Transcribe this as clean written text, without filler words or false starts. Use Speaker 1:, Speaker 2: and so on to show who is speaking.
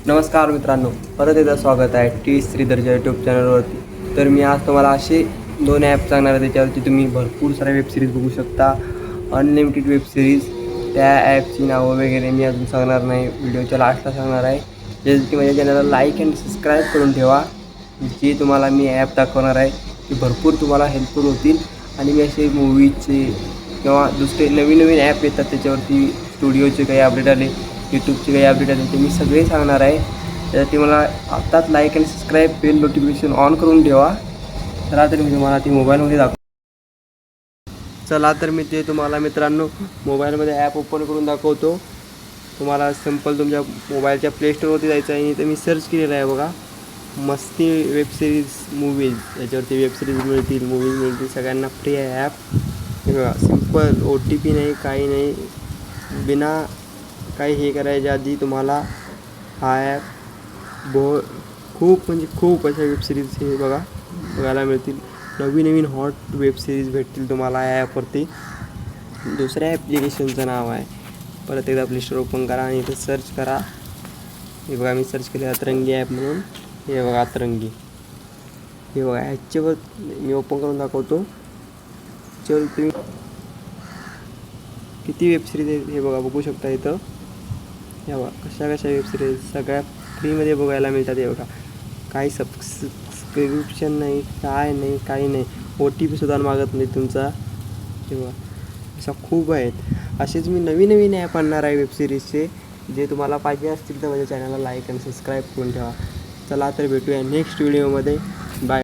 Speaker 1: नमस्कार मित्रांनो, परत एकदा स्वागत आहे टी श्रीधरच्या यूट्यूब चॅनलवरती. तर मी आज तुम्हाला असे 2 ॲप सांगणार आहे, त्याच्यावरती तुम्ही भरपूर साऱ्या वेबसिरीज बघू शकता. Unlimited web series. त्या ॲपची नावं वगैरे मी अजून सांगणार नाही, व्हिडिओच्या लास्टला सांगणार आहे. जसं की माझ्या चॅनलला लाईक अँड सबस्क्राईब करून ठेवा. जे तुम्हाला मी ॲप दाखवणार आहे ते भरपूर तुम्हाला हेल्पफुल होतील. आणि मी असे मूवीजचे किंवा दुसरे नवीन नवीन ॲप येतात त्याच्यावरती, स्टुडिओचे काही अपडेट आले, यूट्यूबचे काही अपडेट आले, ते मी सगळे सांगणार आहे. त्यासाठी मला आत्ताच लाईक आणि सबस्क्राईब, बेल नोटिफिकेशन ऑन करून ठेवा. चला तर मी तुम्हाला ती मोबाईलमध्ये चला तर मी ते तुम्हाला मित्रांनो मोबाईलमध्ये ॲप ओपन करून दाखवतो. तुम्हाला सिम्पल तुमच्या मोबाईलच्या प्ले स्टोरवरती जायचं आहे. तर मी सर्च केलेलं आहे बघा, मस्ती वेबसिरीज मूवीज. याच्यावरती वेबसिरीज मिळतील, मूवीज मिळतील, सगळ्यांना फ्री आहे ॲप. हे बघा, सिम्पल, OTP नाही, काही नाही, बिना काही हे करायच्या आधी तुम्हाला हा ॲप खूप म्हणजे खूप अशा वेबसिरीज हे बघायला मिळतील. नवीन नवीन हॉट वेबसिरीज भेटतील तुम्हाला या ॲपवरती. दुसऱ्या ॲप्लिकेशनचं नाव आहे, परत एकदा प्ले स्टोर ओपन करा आणि इथं सर्च करा. हे बघा, मी सर्च केलं अतरंगी ॲप म्हणून. हे बघा अतरंगी, हे बघा, ह्याच्यावर मी ओपन करून दाखवतो. चल तुम्ही किती वेबसिरीज आहेत हे बघा, बघू शकता इथं. हे बघा, कशा कशा वेबसिरीज सगळ्या फ्रीमध्ये बघायला मिळतात. हे बघा, काही सबस्क्रिप्शन नाही, काय नाही, काही नाही, OTP सुद्धा मागत नाही तुमचा. हे बघा, अशा खूप आहेत. असेच मी नवीन नवीन ॲप आणणार आहे वेबसिरीजचे. जे तुम्हाला पाहिजे असतील तर माझ्या चॅनलला लाईक आणि सबस्क्राईब करून ठेवा. चला तर भेटूया नेक्स्ट व्हिडिओमध्ये.